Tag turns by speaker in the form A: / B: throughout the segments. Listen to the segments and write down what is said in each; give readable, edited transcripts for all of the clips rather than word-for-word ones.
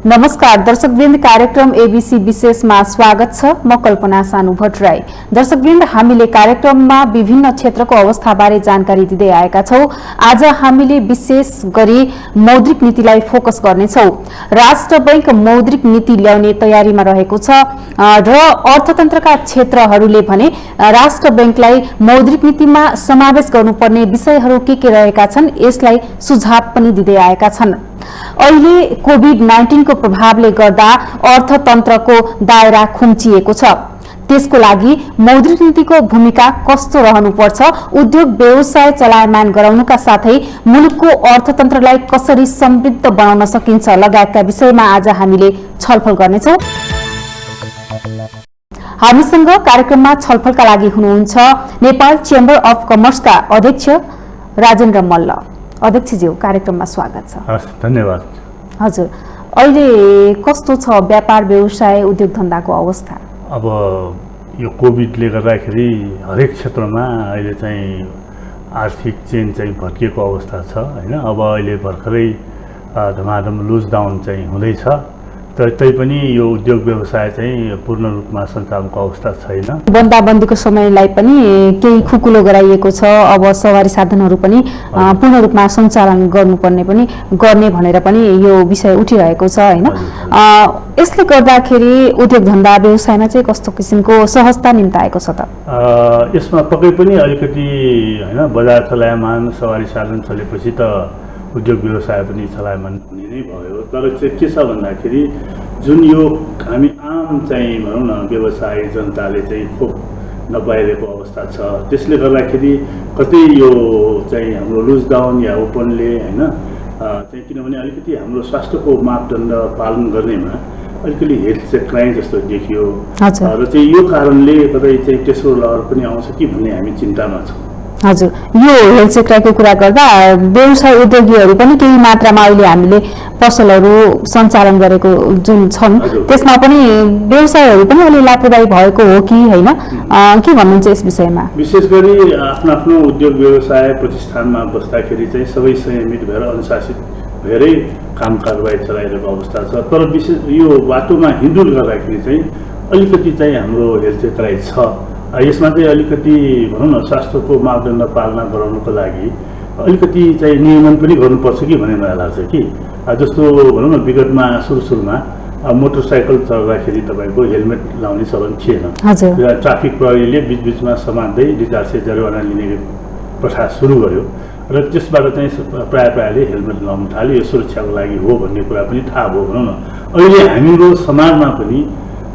A: नमस्कार दर्शकवृन्द, कार्यक्रम एबीसी विशेषमा स्वागत छ। म कल्पना सानु भट्टराई। दर्शकवृन्द, हामीले कार्यक्रममा विभिन्न क्षेत्रको अवस्थाबारे जानकारी दिँदै आएका छौं। आज हामीले विशेष गरी मौद्रिक नीतिलाई फोकस गर्नेछौं। राष्ट्र बैंक मौद्रिक नीति ल्याउने तयारीमा रहेको छ र अर्थतन्त्रका क्षेत्रहरूले भने राष्ट्र बैंकलाई मौद्रिक नीतिमा समावेश गर्नुपर्ने विषयहरू के रहेका छन् यसलाई सुझाव पनि दिँदै आएका छन्। अहिले कोभिड-19 को प्रभावले गर्दा अर्थतन्त्रको दायरा खुम्चिएको छ। त्यसको लागि मौद्रिक नीतिको भूमिका कस्तो रहनुपर्छ, उद्योग व्यवसाय चलायमान गराउनुका साथै मुलुकको अर्थतन्त्रलाई कसरी समृद्ध बनाउन सकिन्छ लगायतका विषयमा आज हामीले छलफल गर्नेछौं। हामीसँग कार्यक्रममा छलफलका लागि हुनुहुन्छ नेपाल चेम्बर अफ कमर्सका अध्यक्ष राजेन्द्र मल्ल। अध्यक्षज्यू, कार्यक्रममा स्वागत छ।
B: हस्, धन्यवाद।
A: हजुर, अहिले कस्तो छ व्यापार व्यवसाय उद्योग धन्दाको अवस्था?
B: अब यो कोभिडले गर्दाखेरि हरेक क्षेत्रमा अहिले चाहिँ आर्थिक चेन चाहिँ भत्किएको अवस्था छ हैन। अब अहिले भर्खरै धमाधम लकडाउन चाहिँ हुँदैछ, तैपनि यो उद्योग व्यवसाय चाहिँ पूर्ण रूपमा सञ्चालनको अवस्था छैन। बन्दाबन्दीको
A: समयलाई पनि केही खुकुलो गराइएको छ। अब सवारी साधनहरू पनि पूर्ण रूपमा सञ्चालन गर्नुपर्ने पनि गर्ने भनेर पनि यो विषय उठिरहेको छ हैन। यसले गर्दाखेरि उद्योग धन्दा व्यवसायमा चाहिँ कस्तो किसिमको सहजता निम्ताएको छ त?
B: यसमा पक्कै पनि अलिकति हैन, बजार चलायमान सवारी साधन चलेपछि त उद्योग व्यवसाय पनि चलायमान हुने नै भयो। तर चाहिँ के छ भन्दाखेरि जुन यो हामी आम चाहिँ भनौँ न व्यवसायी जनताले चाहिँ खोप नपाइरहेको अवस्था छ, त्यसले गर्दाखेरि कतै यो चाहिँ हाम्रो लकडाउन या ओपनले हैन चाहिँ किनभने अलिकति हाम्रो स्वास्थ्यको मापदण्ड पालन गर्नेमा अलिकति हेल्थ चाहिँ क्राइम जस्तो देखियो र चाहिँ यो कारणले कतै चाहिँ तेस्रो लहर पनि आउँछ कि भन्ने हामी चिन्तामा छौँ।
A: हजुर, यो हेल्थ सेक्टरको कुरा गर्दा व्यवसाय उद्योगीहरू पनि केही मात्रामा अहिले हामीले पसलहरू सञ्चालन गरेको जुन छन् त्यसमा पनि व्यवसायहरू पनि अलि लापरवाही भएको हो कि होइन, के भन्नुहुन्छ यस विषयमा?
B: विशेष गरी आफ्नो उद्योग व्यवसाय प्रतिष्ठानमा बस्दाखेरि चाहिँ सबै संयमित भएर अनुशासित भएरै काम कारबाही चलाइरहेको अवस्था छ। तर विशेष यो बाटोमा हिँडुल गर्दाखेरि चाहिँ अलिकति चाहिँ हाम्रो हेल्थ सेक्टर छ। यसमा चाहिँ अलिकति भनौँ न स्वास्थ्यको मापदण्ड पालना गराउनको लागि अलिकति चाहिँ नियमन पनि गर्नुपर्छ कि भन्ने मलाई लाग्छ कि जस्तो भनौँ न विगतमा सुरुमा मोटरसाइकल चल्दाखेरि तपाईँको हेलमेट लाउने चलन थिएन। ट्राफिक प्रहरीले बिचबिचमा समात्दै 2,400 जरिवाना लिने प्रथा सुरु गर्यो र त्यसबाट चाहिँ प्रायःले हेलमेट लाउन थाल्यो। यो सुरक्षाको लागि हो भन्ने कुरा पनि थाहा भयो। भनौँ न अहिले हाम्रो समाजमा पनि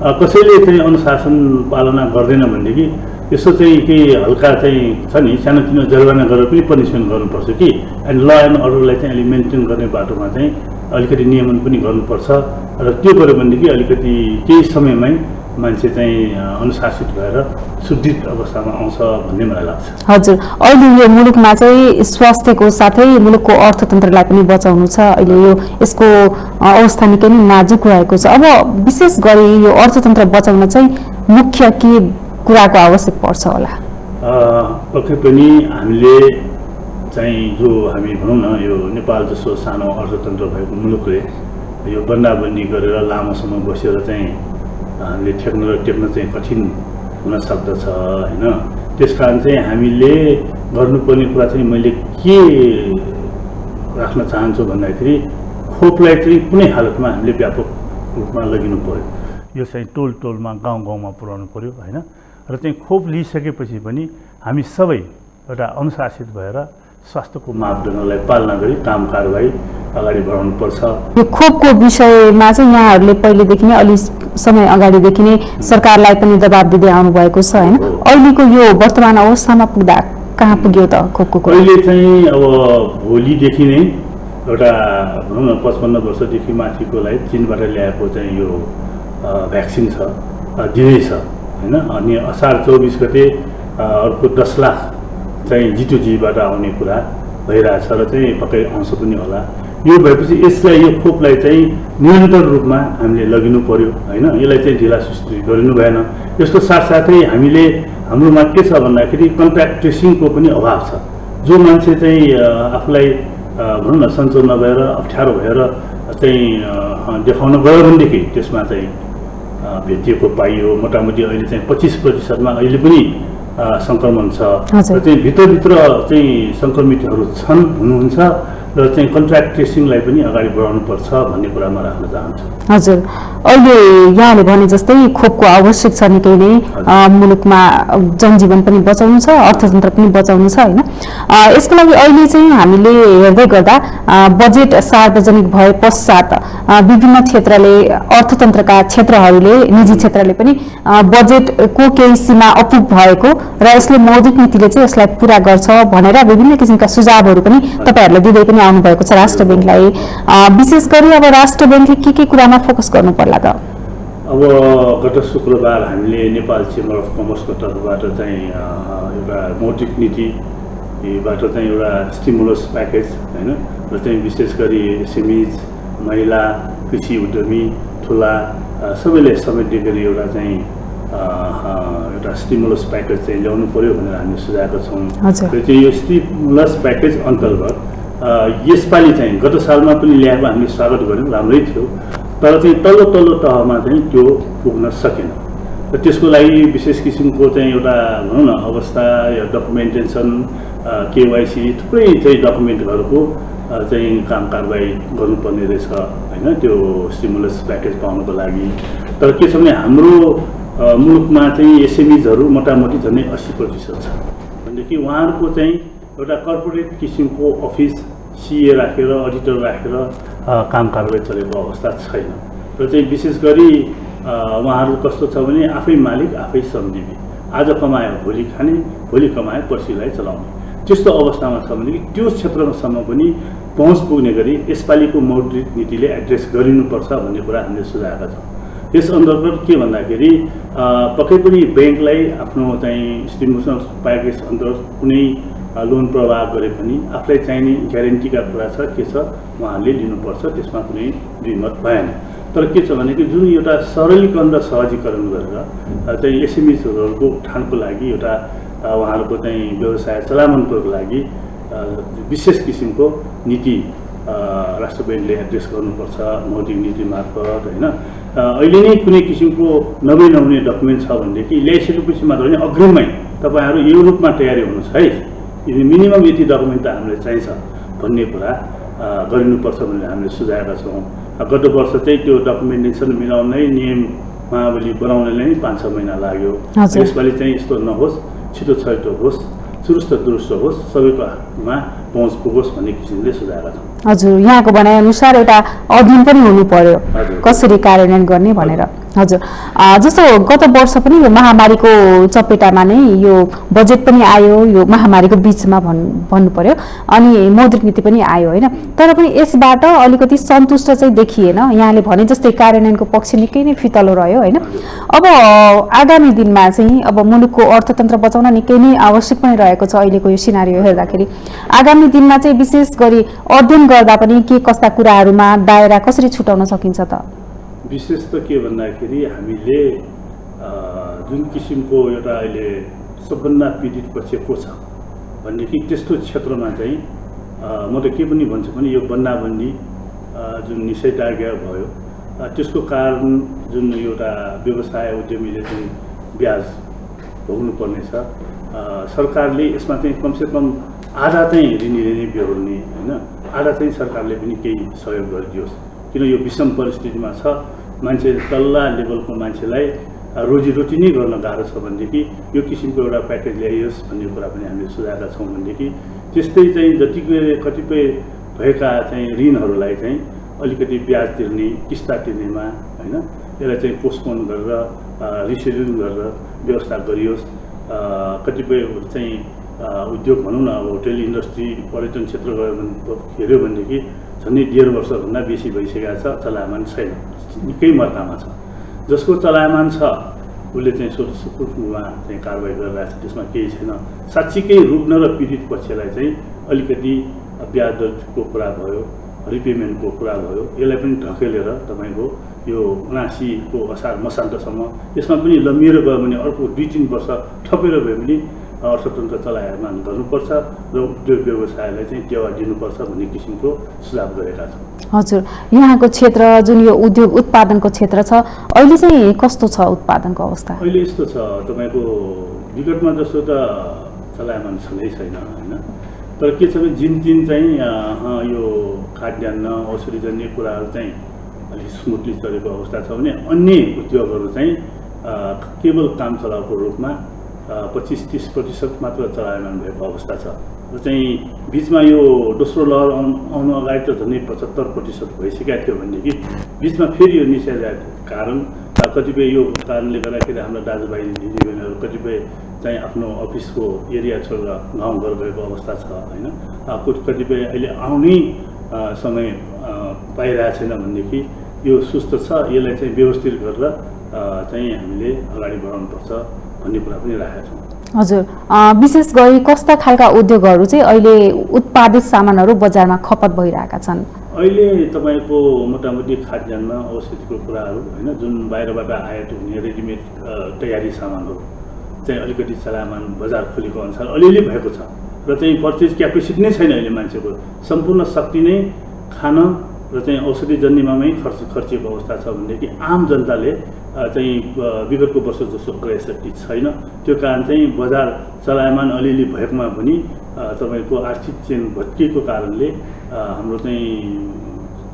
B: कसैले चाहिँ अनुशासन पालना गर्दैन भनेदेखि यसो चाहिँ केही हल्का चाहिँ छ नि सानोतिनो जरिवाना गरेर पनि पनिसमेन्ट गर्नुपर्छ कि एन्ड ल एन्ड अर्डरलाई चाहिँ अलि मेन्टेन गर्ने बाटोमा चाहिँ अलिकति नियमन पनि गर्नुपर्छ र त्यो गर्यो भनेदेखि अलिकति केही समयमै मान्छे चाहिँ अनुशासित भएर सुदृढ अवस्थामा आउँछ भन्ने मलाई लाग्छ।
A: हजुर, अहिले यो मुलुकमा चाहिँ स्वास्थ्यको साथै मुलुकको अर्थतन्त्रलाई पनि बचाउनु छ। अहिले यो यसको अवस्था निकै नै नाजुक रहेको छ। अब विशेष गरी यो अर्थतन्त्र बचाउन चाहिँ मुख्य के कुराको आवश्यक पर्छ होला?
B: पक्कै पनि हामीले चाहिँ जो हामी भनौँ न यो नेपाल जस्तो सानो अर्थतन्त्र भएको मुलुकले यो बन्दाबन्दी गरेर लामो समय बसेर चाहिँ हामीले टेक्न चाहिँ कठिन हुन सक्दछ हैन। त्यसकारण चाहिँ हामीले गर्नुपर्ने कुरा चाहिँ मैले के राख्न चाहन्छु भन्दाखेरि खोपलाई चाहिँ कुनै हालतमा हामीले व्यापक रूपमा लगिनु पर्यो। यो चाहिँ टोलमा गाउँमा पुर्याउनु पर्यो हैन। र चाहिँ खोप लिइसकेपछि पनि हामी सबै एउटा अनुशासित भएर स्वास्थ्यको मापदण्डलाई पालना गरी काम कारबाही अगाडि बढाउनु पर्छ।
A: यो खोपको विषयमा चाहिँ यहाँहरूले पहिलेदेखि नै अलि समय अगाडिदेखि नै सरकारलाई पनि दबाब दिँदै आउनु भएको छ हैन। अहिलेको यो वर्तमान अवस्थामा पुग्दा कहाँ पुग्यो त खोपको?
B: अहिले चाहिँ अब भोलिदेखि नै एउटा भनौँ न 55 वर्षदेखि माथिकोलाई चीनबाट ल्याएको चाहिँ यो भ्याक्सिन छ दिँदैछ हैन। अनि असार 24 गते अर्को 10 लाख चाहिँ G2Gबाट आउने कुरा भइरहेछ र चाहिँ पक्कै आउँछ पनि होला। यो भएपछि यसलाई यो खोपलाई चाहिँ निरन्तर रूपमा हामीले लगिनु पर्यो हैन। यसलाई चाहिँ ढिला सुस्ती गरिनु भएन। यसको साथसाथै हामीले हाम्रोमा के छ भन्दाखेरि कन्ट्याक्ट ट्रेसिङको पनि अभाव छ। जो मान्छे चाहिँ आफूलाई भनौँ न सन्चो नभएर अप्ठ्यारो भएर चाहिँ देखाउन गयो भनेदेखि त्यसमा चाहिँ भेटिएको पाइयो। मोटामोटी अहिले चाहिँ 25%मा अहिले पनि सङ्क्रमण छ र चाहिँ भित्रभित्र चाहिँ सङ्क्रमितहरू हुनुहुन्छ र चाहिँ कन्ट्र्याक्ट ट्रेसिङलाई पनि अगाडि बढाउनुपर्छ भन्ने कुरामा राख्न चाहन्छु।
A: हजुर, अहिले यहाँले भने जस्तै खोपको आवश्यक छ निकै नै। मुलुकमा जनजीवन पनि बचाउनु छ, अर्थतन्त्र पनि बचाउनु छ होइन। यसको लागि अहिले चाहिँ हामीले हेर्दै गर्दा बजेट सार्वजनिक भए पश्चात विभिन्न क्षेत्रले, अर्थतन्त्रका क्षेत्रहरूले, निजी क्षेत्रले पनि बजेटको केही सीमा अपुग भएको र यसले मौद्रिक नीतिले चाहिँ यसलाई पूरा गर्छ भनेर विभिन्न किसिमका सुझावहरू पनि तपाईँहरूले दिँदै पनि आउनु भएको छ राष्ट्र ब्याङ्कलाई। विशेष गरी अब राष्ट्र ब्याङ्कले के कुरामा फोकस गर्नु पर्ला त?
B: अब गत शुक्रबार हामीले नेपाल चेम्बर अफ कमर्सको तर्फबाट चाहिँ एउटा मौद्रिक नीतिबाट चाहिँ एउटा स्टिमुलस प्याकेज होइन, र चाहिँ विशेष गरी एसएमइज, महिला, कृषि उद्यमी, ठुला सबैले समेट्ने गरी एउटा चाहिँ एउटा स्टिमुलस प्याकेज चाहिँ ल्याउनु पर्यो भनेर हामीले सुझाएका छौँ। र चाहिँ यो स्टिमुलस प्याकेज अन्तर्गत यसपालि चाहिँ गत सालमा पनि ल्याएको हामीले स्वागत गऱ्यौँ, राम्रै थियो, तर चाहिँ तल्लो तहमा चाहिँ त्यो पुग्न सकेन। र त्यसको लागि विशेष किसिमको चाहिँ एउटा भनौँ न अवस्था या डकुमेन्टेसन, केवाइसी थुप्रै चाहिँ डकुमेन्टहरूको चाहिँ काम कारबाही गर्नुपर्ने रहेछ होइन, त्यो स्टिमुलस प्याकेज पाउनको लागि। तर के छ भने हाम्रो मुलुकमा चाहिँ एसएमइजहरू मोटामोटी झन्डै 80% छ भनेदेखि उहाँहरूको चाहिँ एउटा कर्पोरेट किसिमको अफिस, सिए राखेर, अडिटर राखेर काम कारबाही चलेको अवस्था छैन। र चाहिँ विशेष गरी उहाँहरू कस्तो छ भने आफै मालिक, आफै श्रमजीवी, आज कमायो भोलि खाने, भोलि कमायो पर्सिलाई चलाउने, त्यस्तो अवस्थामा छ भनेदेखि त्यो क्षेत्रसम्म पनि पहुँच पुग्ने गरी यसपालिको मौद्रिक नीतिले एड्रेस गरिनुपर्छ भन्ने कुरा हामीले सुझाएका छौँ। यस अन्तर्गत के भन्दाखेरि पक्कै पनि ब्याङ्कलाई आफ्नो चाहिँ स्टिमुलस प्याकेज अन्तर्गत कुनै लोन प्रवाह गरे पनि आफूलाई चाहिने ग्यारेन्टीका कुरा छ, के छ उहाँहरूले लिनुपर्छ, त्यसमा कुनै द्विमत भएन। तर के छ भनेको जुन एउटा सरलीकरण र सहजीकरण गरेर चाहिँ एसएमइजहरूको उठानको लागि एउटा उहाँहरूको चाहिँ व्यवसाय चलावनको लागि विशेष किसिमको नीति राष्ट्र ब्याङ्कले एड्रेस गर्नुपर्छ मौद्रिक नीति मार्फत होइन। अहिले नै कुनै किसिमको नहुने डकुमेन्ट छ भनेदेखि ल्याइसकेपछि मात्र होइन, अग्रिममै तपाईँहरू यो रूपमा तयारी हुनुहोस् है, मिनिमम यति डकुमेन्ट त हामीलाई चाहिन्छ भन्ने कुरा गरिनुपर्छ भनेर हामीले सुझाएका छौँ। गत वर्ष चाहिँ त्यो डकुमेन्टेसन मिलाउनै, नियमावली बनाउनै नै 5-6 महिना लाग्यो। यसपालि चाहिँ यस्तो नहोस्, छिटो होस्, चुरुस्त दुरुस्त होस्, सबैकोमा पहुँच पुगोस् भन्ने किसिमले सुझाएका छौँ।
A: हजुर, यहाँको भनाइअनुसार एउटा अध्ययन पनि हुनु पर्यो कसरी कार्यान्वयन गर्ने भनेर। हजुर, जस्तो गत वर्ष पनि यो महामारीको चपेटामा नै यो बजेट पनि आयो, यो महामारीको बिचमा भन्नु पर्यो, अनि मौद्रिक नीति पनि आयो होइन। तर पनि यसबाट अलिकति सन्तुष्ट चाहिँ देखिएन। यहाँले भने जस्तै कार्यान्वयनको पक्ष निकै नै फितलो रह्यो होइन। अब आगामी दिनमा चाहिँ अब मुलुकको अर्थतन्त्र बचाउन निकै नै आवश्यक पनि रहेको छ अहिलेको यो सिनारियो हेर्दाखेरि। आगामी दिनमा चाहिँ विशेष गरी अध्ययन गर्दा पनि के कस्ता कुराहरूमा दायरा कसरी छुटाउन सकिन्छ त?
B: विशेष त के भन्दाखेरि हामीले जुन किसिमको एउटा अहिले सबभन्दा पीडित पक्ष को छ भनेदेखि त्यस्तो क्षेत्रमा चाहिँ म त के पनि भन्छु भने यो बन्दाबन्दी जुन निषेधाज्ञा भयो त्यसको कारण जुन एउटा व्यवसाय उद्यमीले चाहिँ ब्याज भोग्नुपर्ने छ, सरकारले यसमा चाहिँ कमसेकम आधा चाहिँ ऋणी बेहोर्ने होइन, आधा चाहिँ सरकारले पनि केही सहयोग गरिदियोस्। किन यो विषम परिस्थितिमा छ, मान्छे तल्ला लेभलको मान्छेलाई रोजीरोटी नै गर्न गाह्रो छ भनेदेखि यो किसिमको एउटा प्याकेज ल्याइयोस् भन्ने कुरा पनि हामीले सुझाएका छौँ। भनेदेखि त्यस्तै चाहिँ कतिपय भएका चाहिँ ऋणहरूलाई चाहिँ अलिकति ब्याज तिर्ने, किस्ता तिर्नेमा होइन, यसलाई चाहिँ पोस्टपोन गरेर रिसेड्युल गरेर व्यवस्था गरियोस्। कतिपय चाहिँ उद्योग भनौँ न, अब होटेल इन्डस्ट्री, पर्यटन क्षेत्र गयो हेऱ्यो भनेदेखि झन्डै 1.5 वर्षभन्दा बेसी भइसकेको छ, चलायमान छैन, निकै मर्कामा छ। जसको चलायमान छ उसले चाहिँ सुरुमा चाहिँ कारवाही गरिरहेको छ, त्यसमा केही छैन। साँच्चीकै रुग्न र पीडित पक्षलाई चाहिँ अलिकति ब्याज दरको कुरा भयो, रिपेमेन्टको कुरा भयो, यसलाई पनि ढकेलेर तपाईँको यो 79को असार मसान्तसम्म यसमा पनि लम्बिएर गयो भने अर्को 2-3 वर्ष थपेर भए पनि अर्थतन्त्र चलायमान गर्नुपर्छ र उद्योग व्यवसायलाई चाहिँ टेवा दिनुपर्छ भन्ने किसिमको सुझाव गरेका छौँ।
A: हजुर, यहाँको क्षेत्र जुन यो उद्योग उत्पादनको क्षेत्र छ अहिले चाहिँ कस्तो छ उत्पादनको अवस्था?
B: अहिले यस्तो छ, तपाईँको विगतमा जस्तो त चलायमान छँदै छैन होइन। तर के छ भने जिन तिन चाहिँ यो खाद्यान्न औषधिजन्य कुराहरू चाहिँ अलिक स्मुथली चलेको अवस्था छ भने अन्य उद्योगहरू चाहिँ केवल काम चलाउको रूपमा 25-30% मात्र चलायमान भएको अवस्था छ। र चाहिँ बिचमा यो दोस्रो लहर आउनु अगाडि त झन्डै 75% भइसकेका थियो भनेदेखि बिचमा फेरि यो निषेधाज्ञाको कारण कतिपय यो कारणले गर्दाखेरि हाम्रो दाजुभाइ दिदीबहिनीहरू कतिपय चाहिँ आफ्नो अफिसको एरिया छोडेर गाउँघर गएको अवस्था छ होइन। कतिपय अहिले आउने समय पाइरहेको छैन भनेदेखि यो सुस्त छ, यसलाई चाहिँ व्यवस्थित गरेर चाहिँ हामीले अगाडि बढाउनुपर्छ भन्ने कुरा पनि राखेका छौँ।
A: हजुर, विशेष गरी कस्ता खालका उद्योगहरू चाहिँ अहिले उत्पादित सामानहरू बजारमा खपत भइरहेका छन्?
B: अहिले तपाईँको मोटामोटी खाद्यान्न औषधिको कुराहरू होइन, जुन बाहिरबाट आयात हुने रेडिमेड तयारी सामानहरू चाहिँ अलिकति चलायमान बजार खोलेको अनुसार अलिअलि भएको छ। र चाहिँ पर्चेज क्यापेसिटी नै छैन अहिले मान्छेको, सम्पूर्ण शक्ति नै खान र चाहिँ औषधिजन्यमामै खर्चिएको अवस्था छ भनेदेखि आम जनताले चाहिँ विगतको वर्ष जस्तो क्रय शक्ति छैन। त्यो कारण चाहिँ बजार चलायमान अलिअलि भएकोमा पनि तपाईँको आर्थिक चेन भत्किएको कारणले हाम्रो चाहिँ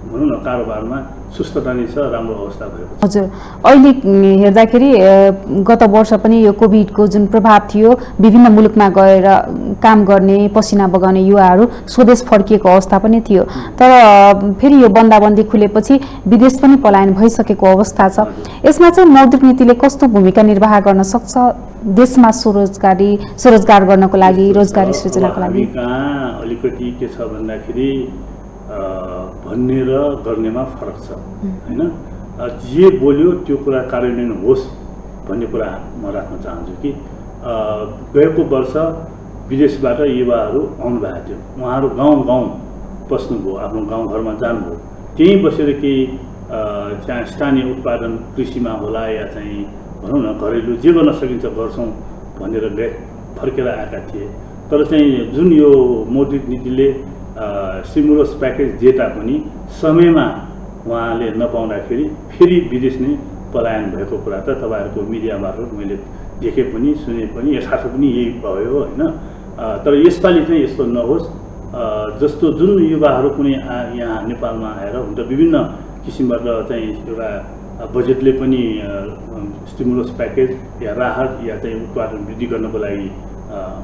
B: भनौँ न कारोबारमा सुस्तता नै छ, राम्रो अवस्था भएको छ।
A: हजुर, अहिले हेर्दाखेरि गत वर्ष पनि यो कोभिडको जुन प्रभाव थियो विभिन्न मुलुकमा गएर काम गर्ने पसिना बगाउने युवाहरू स्वदेश फर्किएको अवस्था पनि थियो। तर फेरि यो बन्दाबन्दी खुलेपछि विदेश पनि पलायन भइसकेको अवस्था छ। यसमा चाहिँ मौद्रिक नीतिले कस्तो भूमिका निर्वाह गर्न सक्छ देशमा स्वरोजगार गर्नको लागि, रोजगारी सृजनाको लागि?
B: कहाँ अलिकति के छ भन्दाखेरि भन्ने र गर्नेमा फरक छ होइन। जे बोल्यो त्यो कुरा कार्यान्वयन होस् भन्ने कुरा म राख्न चाहन्छु कि गएको वर्ष विदेशबाट युवाहरू आउनुभएको थियो, उहाँहरू गाउँ बस्नुभयो, आफ्नो गाउँघरमा जानुभयो, त्यहीँ बसेर केही त्यहाँ स्थानीय उत्पादन कृषिमा होला या चाहिँ भनौँ न घरेलु जे गर्न सकिन्छ गर्छौँ भनेर फर्केर आएका थिए। तर चाहिँ जुन यो मौद्रिक नीतिले स्टिमुलस प्याकेज दिए तापनि समयमा उहाँले नपाउँदाखेरि फेरि विदेश नै पलायन भएको कुरा त तपाईँहरूको मिडिया मार्फत मैले देखेँ पनि सुने पनि, यथार्थ पनि यही भयो होइन। तर यसपालि चाहिँ यस्तो नहोस्, जस्तो जुन युवाहरू कुनै यहाँ नेपालमा आएर हुन त विभिन्न किसिमबाट चाहिँ एउटा बजेटले पनि स्टिमुलस प्याकेज या राहत या चाहिँ उत्पादन वृद्धि गर्नको लागि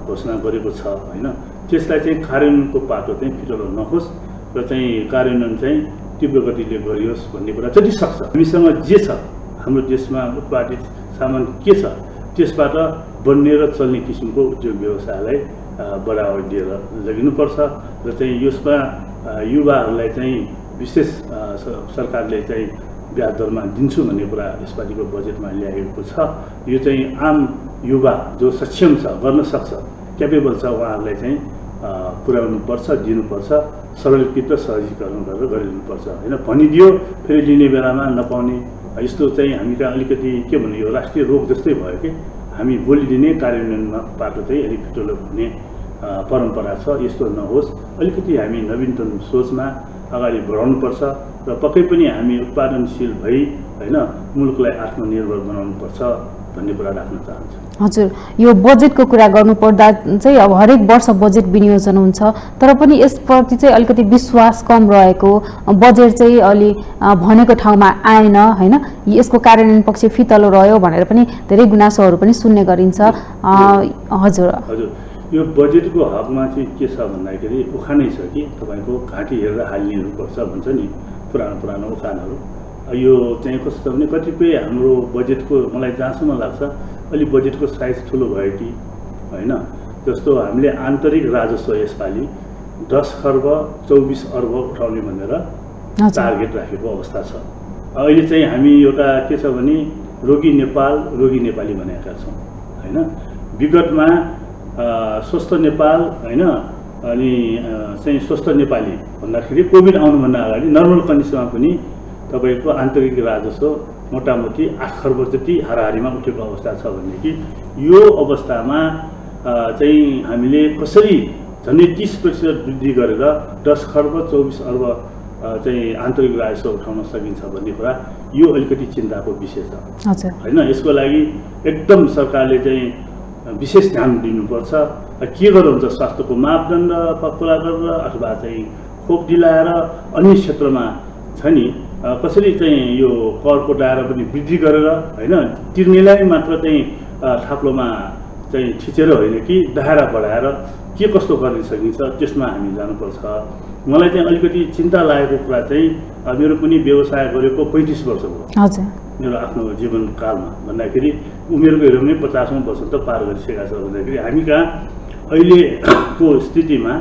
B: घोषणा गरेको छ होइन। त्यसलाई चाहिँ कार्यान्वयनको पाटो चाहिँ फिटलो नहोस् र चाहिँ कार्यान्वयन चाहिँ तीव्र गतिले गरियोस् भन्ने कुरा जति सक्छ हामीसँग जे छ, हाम्रो देशमा उत्पादित सामान के छ त्यसबाट बन्ने र चल्ने किसिमको उद्योग व्यवसायलाई बढावा दिएर लगिनुपर्छ। र चाहिँ यसमा युवाहरूलाई चाहिँ विशेष सरकारले चाहिँ ब्याज दरमा दिन्छु भन्ने कुरा यसपालिको बजेटमा ल्याएको छ। यो चाहिँ आम युवा जो सक्षम छ, गर्न सक्छ, क्यापेबल छ, उहाँहरूलाई चाहिँ पुर्याउनुपर्छ, दिनुपर्छ, सरलीकृत र सहजीकरण गरेर गरिदिनुपर्छ होइन। भनिदियो फेरि लिने बेलामा नपाउने, यस्तो चाहिँ हामी कहाँ अलिकति के भन्नु यो राष्ट्रिय रोग जस्तै भयो कि हामी बोलिदिने कार्यान्वयनमा पाटो चाहिँ अलिक फिटलो हुने परम्परा छ। यस्तो नहोस्, अलिकति हामी नवीनतम सोचमा अगाडि बढाउनुपर्छ र पक्कै पनि हामी उत्पादनशील भई होइन मुलुकलाई आत्मनिर्भर बनाउनुपर्छ भन्ने कुरा राख्न चाहन्छु।
A: हजुर, यो बजेटको कुरा गर्नुपर्दा चाहिँ अब हरेक वर्ष बजेट विनियोजन हुन्छ, तर पनि यसप्रति चाहिँ अलिकति विश्वास कम रहेको, बजेट चाहिँ अलि भनेको ठाउँमा आएन होइन, यसको कार्यान्वयन पक्ष फितलो रह्यो भनेर पनि धेरै गुनासोहरू पनि सुन्ने गरिन्छ। हजुर
B: हजुर, यो बजेटको हकमा चाहिँ के छ भन्दाखेरि उखानै छ कि तपाईँको घाँटी हेरेर हालिदिनुपर्छ भन्छ नि पुरानो उखानहरू। यो चाहिँ कस्तो छ भने कतिपय हाम्रो बजेटको मलाई जहाँसम्म लाग्छ अलि बजेटको साइज ठुलो भयो कि होइन। जस्तो हामीले आन्तरिक राजस्व यसपालि 10 खर्ब 24 अर्ब उठाउने भनेर टार्गेट राखेको अवस्था छ। अहिले चाहिँ हामी एउटा के छ भने रोगी नेपाल रोगी नेपाली भनेका छौँ होइन। विगतमा स्वस्थ नेपाल होइन अनि चाहिँ स्वस्थ नेपाली भन्दाखेरि कोभिड आउनुभन्दा अगाडि नर्मल कन्डिसनमा पनि तपाईँको आन्तरिक राजस्व मोटामोटी 8 खर्ब जति हाराहारीमा उठेको अवस्था छ भनेदेखि यो अवस्थामा चाहिँ हामीले कसरी झन्डै 30% वृद्धि गरेर 10 खर्ब 24 अर्ब चाहिँ आन्तरिक राजस्व उठाउन सकिन्छ भन्ने कुरा यो अलिकति चिन्ताको विषय छ
A: हजुर
B: हैन। यसको लागि एकदम सरकारले चाहिँ विशेष ध्यान दिनुपर्छ। के गर्दा हुन्छ स्वास्थ्यको मापदण्ड पुरा गरेर अथवा चाहिँ खोप दिलाएर अन्य क्षेत्रमा छ नि कसरी चाहिँ यो करको दायरा पनि वृद्धि गरेर हैन तिर्नेलाई मात्र चाहिँ थाप्लोमा चाहिँ थिचेर होइन कि दायरा बढाएर के कस्तो गर्न सकिन्छ त्यसमा हामी जानुपर्छ। मलाई चाहिँ अलिकति चिन्ता लागेको कुरा चाहिँ मेरो पनि व्यवसाय गरेको 35 वर्ष भयो
A: हजुर
B: मेरो आफ्नो जीवनकालमा भन्दाखेरि उमेरको हेर्ने 50औं वर्ष त पार गरिसकेका छ भन्दाखेरि हामी कहाँ अहिलेको स्थितिमा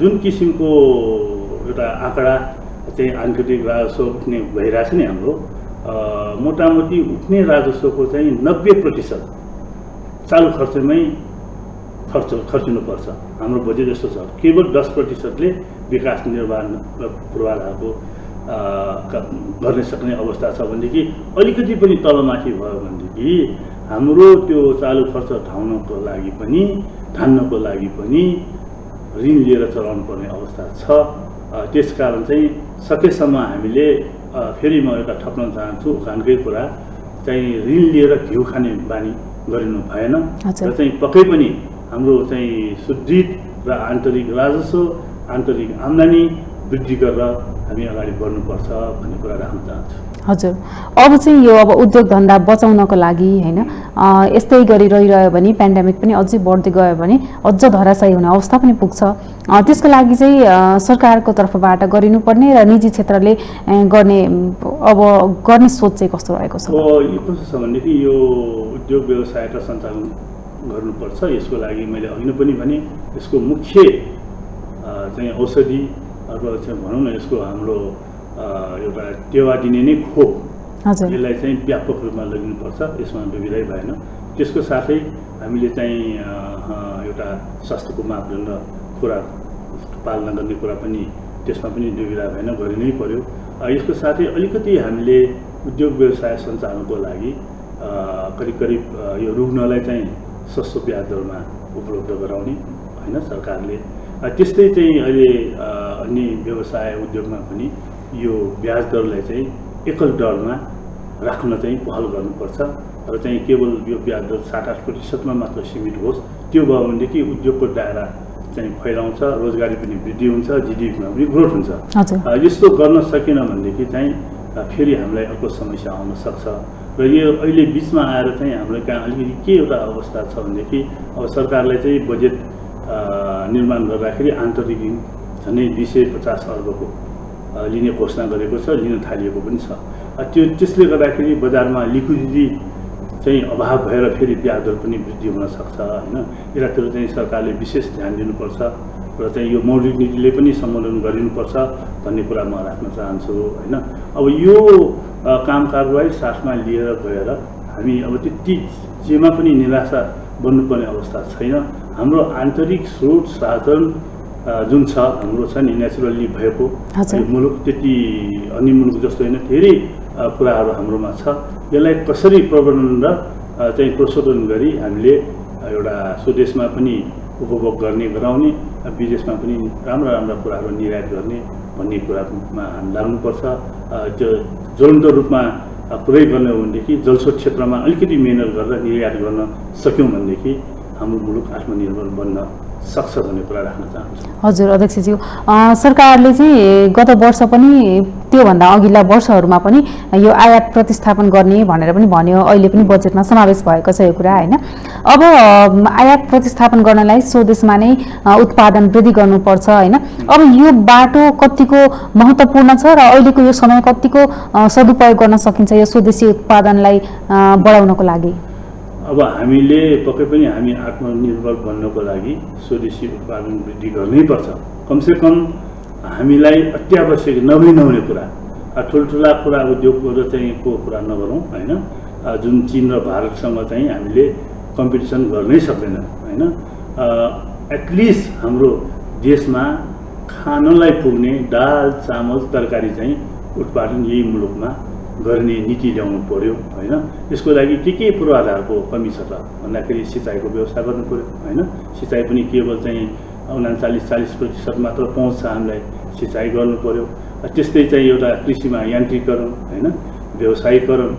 B: जुन किसिमको एउटा आँकडा चाहिँ आन्तरिक राजस्व उठ्ने भइरहेछ नि हाम्रो मोटामोटी उठ्ने राजस्वको चाहिँ 90% चालु खर्चमै खर्चिनुपर्छ। हाम्रो बजेट यस्तो छ केवल 10%ले विकास निर्माण र पूर्वाधारको गर्न सक्ने अवस्था छ भनेदेखि अलिकति पनि तलमाथि भयो भनेदेखि हाम्रो त्यो चालु खर्च धान्नको लागि पनि ऋण लिएर चलाउनु पर्ने अवस्था छ। त्यसकारण चाहिँ सकेसम्म हामीले फेरि म एउटा थप्न चाहन्छु उखानकै कुरा चाहिँ ऋण लिएर घिउ खाने बानी गरिनु भएन र चाहिँ पक्कै पनि हाम्रो चाहिँ सुदृढ र आन्तरिक राजस्व आन्तरिक आम्दानी वृद्धि गरेर हामी अगाडि बढ्नुपर्छ भन्ने कुरा राख्न चाहन्छु।
A: हजुर अब चाहिँ यो अब उद्योग धन्दा बचाउनको लागि हैन यस्तै गरी रहिरह्यो भने पेन्डेमिक पनि अझै बढ्दै गयो भने अझ धराशायी हुने अवस्था पनि पुग्छ। त्यसको लागि चाहिँ सरकारको तर्फबाट गरिनुपर्ने र निजी क्षेत्रले गर्ने सोच चाहिँ कस्तो रहेको छ?
B: यो कस्तो छ भनेदेखि यो उद्योग व्यवसायलाई सञ्चालन गर्नुपर्छ। यसको लागि मैले अघि पनि भने यसको मुख्य चाहिँ औषधि अथवा चाहिँ भनौँ न यसको हाम्रो एउटा टेवा दिने नै खोप यसलाई चाहिँ व्यापक रूपमा लगिनुपर्छ। यसमा दुविधै भएन। त्यसको साथै हामीले चाहिँ एउटा स्वास्थ्यको मापदण्ड पुरा पालना गर्ने कुरा पनि त्यसमा पनि दुविधा भएन गरि नै पर्यो। यसको साथै अलिकति हामीले उद्योग व्यवसाय सञ्चालनको लागि करिब यो रुग्नलाई चाहिँ सस्तो ब्याज दरमा उपलब्ध गराउने हैन सरकारले। त्यस्तै चाहिँ अहिले अन्य व्यवसाय उद्योगमा पनि यो ब्याज दरलाई चाहिँ एकल दरमा राख्न चाहिँ पहल गर्नुपर्छ र चाहिँ केवल यो ब्याज दर 7-8% मात्र सीमित होस्। त्यो भयो भनेदेखि उद्योगको दायरा चाहिँ फैलाउँछ, रोजगारी पनि वृद्धि हुन्छ, जीडीपीमा पनि ग्रोथ हुन्छ। यस्तो गर्न सकेन भनेदेखि चाहिँ फेरि हामीलाई अर्को समस्या आउन सक्छ र यो अहिले बिचमा आएर चाहिँ हाम्रो कहाँ अलिकति के एउटा अवस्था छ भनेदेखि अब सरकारले चाहिँ बजेट निर्माण गर्दाखेरि आन्तरिक ऋण झन्डै 250 अर्बको लिने घोषणा गरेको छ, लिन थालिएको पनि छ। त्यसले गर्दाखेरि बजारमा लिक्विडिटी चाहिँ अभाव भएर फेरि ब्याज दर पनि वृद्धि हुन सक्छ हैन। यतातिर चाहिँ सरकारले विशेष ध्यान दिनुपर्छ र चाहिँ यो मौद्रिक नीतिले पनि सम्बोधन गरिनुपर्छ भन्ने कुरा म राख्न चाहन्छु हैन। अब यो काम कारबाही साथमा लिएर गएर हामी अब त्यति जेमा पनि निराशा बन्नुपर्ने अवस्था छैन। हाम्रो आन्तरिक स्रोत साधन जुन छ हाम्रो छ नि नेचुरली भएको मुलुक त्यति अन्य मुलुक जस्तो होइन, धेरै कुराहरू हाम्रोमा छ। यसलाई कसरी प्रबन्धन र चाहिँ प्रशोधन गरी हामीले एउटा स्वदेशमा पनि उपभोग गर्ने गराउने, विदेशमा पनि राम्रा कुराहरू निर्यात गर्ने भन्ने कुरामा हामी लाग्नुपर्छ। त्यो ज्वलन्त रूपमा पुरै गर्ने हो भनेदेखि जलस्रोत क्षेत्रमा अलिकति मेहनत गरेर निर्यात गर्न सक्यौँ भनेदेखि हाम्रो मुलुक आत्मनिर्भर बन्न सक्छ भन्ने कुरा राख्न चाहन्छु।
A: हजुर अध्यक्षज्यू, सरकारले चाहिँ गत वर्ष पनि त्योभन्दा अघिल्ला वर्षहरूमा पनि यो आयात प्रतिस्थापन गर्ने भनेर पनि भन्यो। अहिले पनि बजेटमा समावेश भएको छ यो कुरा हैन। अब आयात प्रतिस्थापन गर्नलाई स्वदेशमा नै उत्पादन वृद्धि गर्नुपर्छ हैन। अब यो बाटो कतिको महत्त्वपूर्ण छ र अहिलेको यो समय कतिको सदुपयोग गर्न सकिन्छ यो स्वदेशी उत्पादनलाई बढाउनको लागि?
B: अब हामीले पक्कै पनि हामी आत्मनिर्भर बन्नको लागि स्वदेशी उत्पादन वृद्धि गर्नै पर्छ। कमसेकम हामीलाई अत्यावश्यक नहुने कुरा ठुल्ठुला कुरा उद्योगहरू चाहिँ को कुरा नगरौँ हैन। जुन चीन र भारतसँग चाहिँ हामीले कम्पिटिसन गर्नै सक्दैनौँ हैन। एटलिस्ट हाम्रो देशमा खानलाई पुग्ने दाल चामल तरकारी चाहिँ उत्पादन यही मुलुकमा गर्ने नीति ल्याउनु पर्यो हैन। यसको लागि के पूर्वाधारको कमी छ त भन्दाखेरि सिँचाइको व्यवस्था गर्नु पर्यो हैन। सिँचाइ पनि केवल चाहिँ 39-40% मात्र पहुँच छ हामीलाई, सिँचाइ गर्नु पर्यो। त्यस्तै चाहिँ एउटा कृषिमा यान्त्रिकरण होइन, व्यवसायीकरण,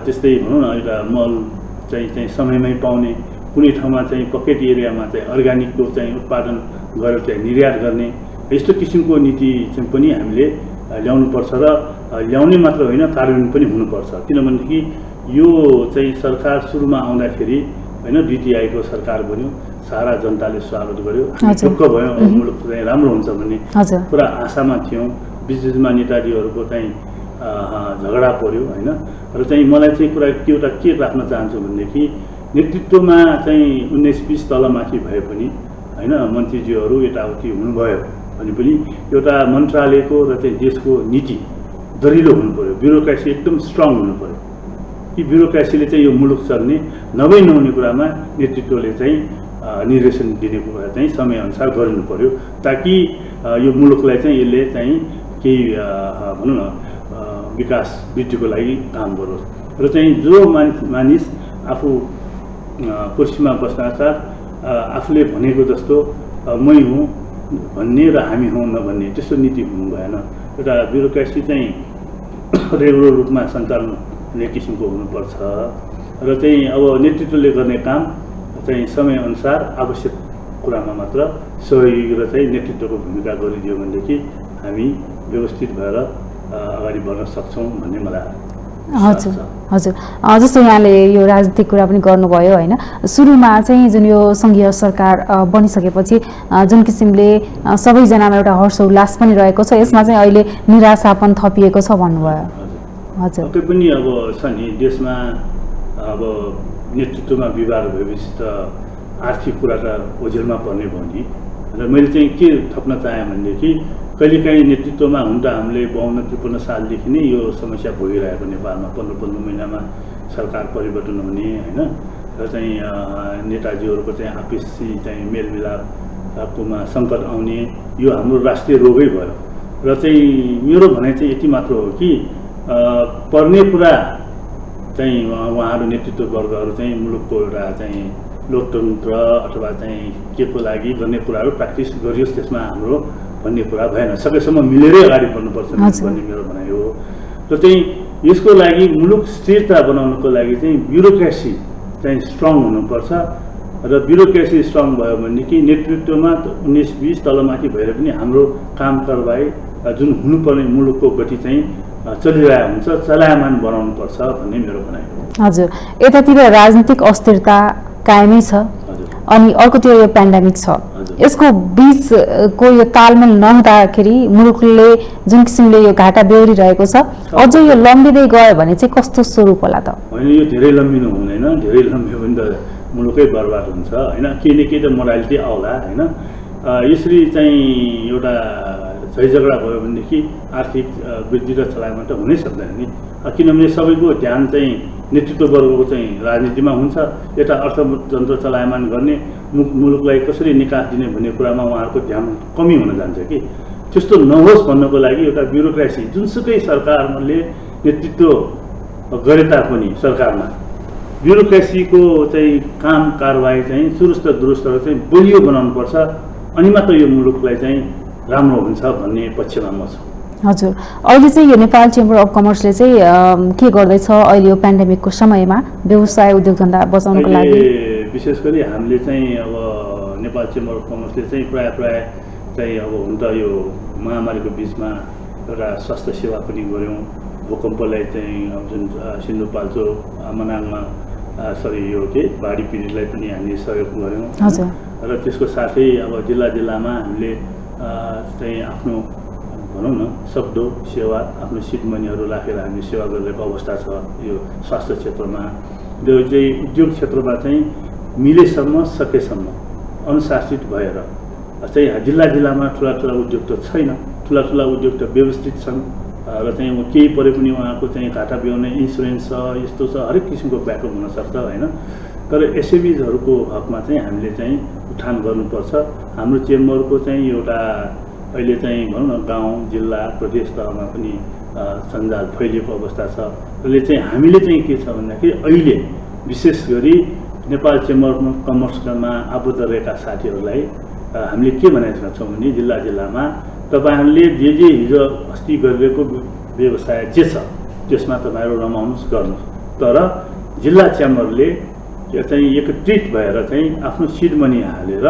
B: त्यस्तै भनौँ न एउटा मल चाहिँ समयमै पाउने, कुनै ठाउँमा चाहिँ पकेट एरियामा चाहिँ अर्ग्यानिकको चाहिँ उत्पादन गरेर चाहिँ निर्यात गर्ने, यस्तो किसिमको नीति चाहिँ पनि हामीले ल्याउनुपर्छ र ल्याउने मात्र होइन कार्यान्वयन पनि हुनुपर्छ। किनभनेदेखि यो चाहिँ सरकार सुरुमा आउँदाखेरि होइन DTI को सरकार बन्यो, सारा जनताले स्वागत गर्यो, ढुक्क भयो, मुलुक चाहिँ राम्रो हुन्छ भन्ने पुरा आशामा थियौँ। बिचमा नेताजीहरूको चाहिँ झगडा पर्यो होइन। र चाहिँ मलाई चाहिँ कुरा एउटा के राख्न चाहन्छु भनेदेखि नेतृत्वमा चाहिँ 19-20 तलमाथि भए पनि होइन मन्त्रीज्यूहरू यताउति हुनुभयो भने पनि एउटा मन्त्रालयको र चाहिँ देशको नीति दरिलो हुनु पर्यो, ब्युरोक्रेसी एकदम स्ट्रङ हुनु पर्यो। कि ब्युरोक्रेसीले चाहिँ यो मुलुक चल्ने नभई नहुने कुरामा नेतृत्वले चाहिँ निर्देशन दिने कुरा चाहिँ समयअनुसार गरिनु पर्यो, ताकि यो मुलुकलाई चाहिँ यसले चाहिँ केही भनौँ न विकास वृद्धिको लागि काम गरोस्। र चाहिँ जो मानिस आफू कुर्सीमा बस्नासाथ आफूले भनेको जस्तो मै हुँ भन्ने र हामी हौँ नभन्ने त्यस्तो नीति हुनु भएन। एउटा ब्युरोक्रेसी चाहिँ रेगुलर रूपमा सञ्चालन हुने किसिमको हुनुपर्छ र चाहिँ अब नेतृत्वले गर्ने काम चाहिँ समयअनुसार आवश्यक कुरामा मात्र सहयोगी र चाहिँ नेतृत्वको भूमिका गरिदियो भनेदेखि हामी व्यवस्थित भएर अगाडि बढ्न सक्छौँ भन्ने मलाई
A: हजुर हजुर जस्तो यहाँले यो राजनीतिक कुरा पनि गर्नुभयो होइन। सुरुमा चाहिँ जुन यो सङ्घीय सरकार बनिसकेपछि जुन किसिमले सबैजनामा एउटा हर्ष उल्लास पनि रहेको छ, यसमा चाहिँ अहिले निराशा पनि थपिएको छ भन्नुभयो। हजुर
B: पक्कै पनि अब छ नि देशमा अब नेतृत्वमा विवाद भएपछि त आर्थिक कुरा त ओझेलमा पर्ने भयो नि। र मैले चाहिँ के थप्न चाहेँ भनेदेखि कहिलेकाहीँ नेतृत्वमा हुन त हामीले 52-53 सालदेखि नै यो समस्या भोगिरहेको नेपालमा 15-15 महिनामा सरकार परिवर्तन हुने होइन। र चाहिँ नेताजीहरूको चाहिँ आपसी चाहिँ मेलमिलापकोमा सङ्कट आउने यो हाम्रो राष्ट्रिय रोगै भयो। र चाहिँ मेरो भनाइ चाहिँ यति मात्र हो कि पर्ने कुरा चाहिँ उहाँहरू नेतृत्व वर्गहरू चाहिँ मुलुकको एउटा चाहिँ लोकतन्त्र अथवा चाहिँ के को लागि गर्ने कुराहरू प्र्याक्टिस गरियोस्, त्यसमा हाम्रो भन्ने कुरा भएन। सकेसम्म मिलेरै अगाडि बढ्नुपर्छ भन्ने मेरो भनाइ हो। र चाहिँ यसको लागि मुलुक स्थिरता बनाउनको लागि चाहिँ ब्युरोक्रेसी चाहिँ स्ट्रङ हुनुपर्छ। र ब्युरोक्रेसी स्ट्रङ भयो भनेदेखि नेतृत्वमा 19-20 तलमाथि भएर पनि हाम्रो काम कारबाही जुन हुनुपर्ने मुलुकको गति चाहिँ चलिरहेको हुन्छ, चलायमान बनाउनुपर्छ भन्ने मेरो भनाइ हो।
A: हजुर, यतातिर राजनीतिक अस्थिरता कायमै छ अनि अर्कोतिर यो पेन्डेमिक छ, यसको बीचको यो तालमेल नहुँदाखेरि मुलुकले जुन किसिमले यो घाटा बेहोरिरहेको छ अझ यो लम्बिँदै गयो भने चाहिँ कस्तो स्वरूप होला त?
B: होइन, यो धेरै लम्बिनु हुँदैन, धेरै लम्बियो भने त मुलुकै बर्बाद हुन्छ होइन। केही न केही त मोरालिटी आउला होइन। यसरी चाहिँ एउटा झैझगडा भयो भनेदेखि आर्थिक वृद्धि र चलायमान त हुनै सक्दैन नि। किनभने सबैको ध्यान चाहिँ नेतृत्व वर्गको चाहिँ राजनीतिमा हुन्छ, यता अर्थतन्त्र चलायमान गर्ने मुलुकलाई कसरी निकास दिने भन्ने कुरामा उहाँहरूको ध्यान कमी हुन जान्छ कि त्यस्तो नहोस् भन्नको लागि एउटा ब्युरोक्रेसी जुनसुकै सरकारले नेतृत्व गरे तापनि सरकारमा ब्युरोक्रेसीको चाहिँ काम कारबाही चाहिँ सुरुस्त दुरुस्त र चाहिँ बलियो बनाउनुपर्छ, अनि मात्र यो मुलुकलाई चाहिँ राम्रो हुन्छ भन्ने पक्षमा म छु।
A: हजुर, अहिले चाहिँ यो नेपाल चेम्बर अफ कमर्सले चाहिँ के गर्दैछ अहिले यो पेन्डेमिकको समयमा व्यवसाय उद्योग धन्दा बचाउनको लागि?
B: विशेष गरी हामीले चाहिँ अब नेपाल चेम्बर अफ कमर्सले चाहिँ प्राय चाहिँ अब हुन त यो महामारीको बिचमा एउटा स्वास्थ्य सेवा पनि गऱ्यौँ। भूकम्पलाई चाहिँ जुन सिन्धुपाल्चोक मनाङमा यो के बाढी पीडितलाई पनि हामीले सहयोग गऱ्यौँ। र त्यसको साथै अब जिल्लामा हामीले चाहिँ आफ्नो भनौँ न सक्दो सेवा आफ्नो सिट मनीहरू राखेर हामी सेवा गरिरहेको अवस्था छ यो स्वास्थ्य क्षेत्रमा। यो चाहिँ उद्योग क्षेत्रमा चाहिँ मिलेसम्म सकेसम्म अनुशासित भएर चाहिँ जिल्लामा ठुला उद्योग त छैन, ठुला उद्योग त व्यवस्थित छन् र चाहिँ केही परे पनि उहाँको चाहिँ घाटा बिहोर्ने इन्सुरेन्स छ, यस्तो छ, हरेक किसिमको ब्याकअप हुनसक्छ होइन। तर एसएमइजहरूको हकमा चाहिँ हामीले चाहिँ उठान गर्नुपर्छ। हाम्रो चेम्बरको चाहिँ एउटा अहिले चाहिँ भनौँ न गाउँ जिल्ला प्रदेश तहमा पनि सञ्जाल फैलिएको अवस्था छ। त्यसले चाहिँ हामीले चाहिँ के छ भन्दाखेरि अहिले विशेष गरी नेपाल चेम्बर अफ कमर्समा आबद्ध रहेका साथीहरूलाई हामीले के भनेका छौँ भने जिल्लामा तपाईँहरूले जे हिजो अस्ति गरिरहेको व्यवसाय जे छ त्यसमा तपाईँहरू रमाउनुहोस् गर्नुहोस्, तर जिल्ला च्याम्बरले चाहिँ एकत्रित भएर चाहिँ आफ्नो सिड मनी हालेर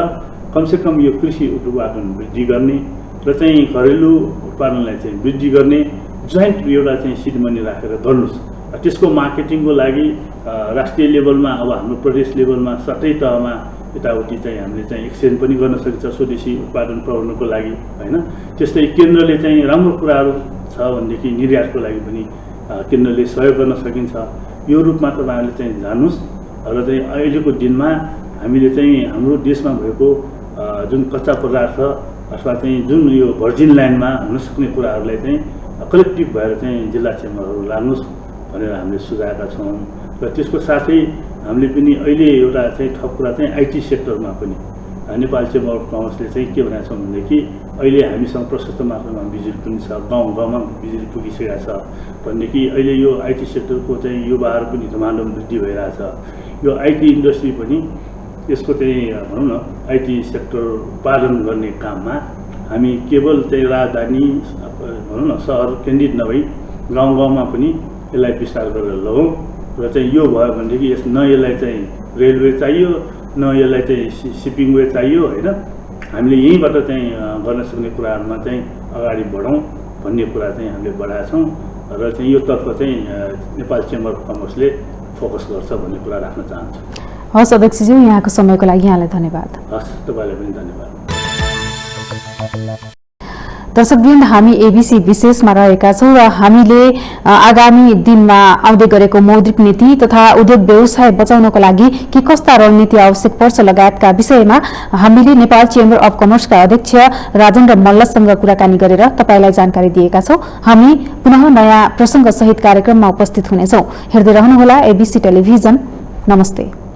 B: कमसेकम यो कृषि उत्पादन वृद्धि गर्ने र चाहिँ घरेलु उत्पादनलाई चाहिँ वृद्धि गर्ने जोइन्ट एउटा चाहिँ सिड मनी राखेर गर्नुहोस्। त्यसको मार्केटिङको लागि राष्ट्रिय लेभलमा अब हाम्रो प्रदेश लेभलमा सबै तहमा यताउति चाहिँ हामीले चाहिँ एक्सचेन्ज पनि गर्न सकिन्छ स्वदेशी उत्पादन प्रवर्धनको लागि होइन। त्यस्तै केन्द्रले चाहिँ राम्रो कुराहरू छ भनेदेखि निर्यातको लागि पनि केन्द्रले सहयोग गर्न सकिन्छ। यो रूपमा तपाईँहरूले चाहिँ जानुहोस् र चाहिँ अहिलेको दिनमा हामीले चाहिँ हाम्रो देशमा भएको जुन कच्चा पदार्थ अथवा चाहिँ जुन यो भर्जिन ल्यान्डमा हुनसक्ने कुराहरूलाई चाहिँ कलेक्टिभ भएर चाहिँ जिल्ला चेम्बरहरू लाग्नुहोस् भनेर हामीले सुझाएका छौँ। र त्यसको साथै हामीले पनि अहिले एउटा चाहिँ थप कुरा चाहिँ आइटी सेक्टरमा पनि नेपाल चेम्बर अफ कमर्सले चाहिँ के भनेको छ भनेदेखि अहिले हामीसँग प्रशस्त मात्रामा बिजुली पनि छ, गाउँ गाउँमा बिजुली पुगिसकेको छ भनेदेखि अहिले यो आइटी सेक्टरको चाहिँ युवाहरू पनि धमाधम वृद्धि भइरहेछ। यो आइटी इन्डस्ट्री पनि यसको चाहिँ भनौँ न आइटी सेक्टर उत्पादन गर्ने काममा हामी केवल चाहिँ राजधानी भनौँ न सहर केन्द्रित नभई गाउँ गाउँमा पनि यसलाई विस्तार गरेर लगाउँ र चाहिँ यो भयो भनेदेखि न यसलाई चाहिँ रेलवे चाहियो न यसलाई चाहिँ सिपिङ वे चाहियो होइन। हामीले यहीँबाट चाहिँ गर्न सक्ने कुराहरूमा चाहिँ अगाडि बढौँ भन्ने कुरा चाहिँ हामीले बढाएका छौँ र चाहिँ यो तर्फ चाहिँ नेपाल चेम्बर अफ कमर्सले फोकस गर्छ भन्ने कुरा राख्न चाहन्छु।
A: हस् अध्यक्षज्यू, यहाँको समयको लागि यहाँलाई धन्यवाद।
B: हस्, तपाईँलाई पनि धन्यवाद।
A: दर्शकवृन्द, हामी एबीसी विशेषमा रहेका छौँ र हामीले आगामी दिनमा आउँदै गरेको मौद्रिक नीति तथा उद्योग व्यवसाय बचाउनको लागि के कस्ता रणनीति आवश्यक पर्छ लगायतका विषयमा हामीले नेपाल चेम्बर अफ कमर्सका अध्यक्ष राजेन्द्र मल्लसँग कुराकानी गरेर तपाईलाई जानकारी दिएका छौँ। हामी पुनः नयाँ प्रसङ्ग सहित कार्यक्रममा उपस्थित हुनेछौँ। हेर्दै रहनुहोला एबीसी टेलिभिजन। नमस्ते।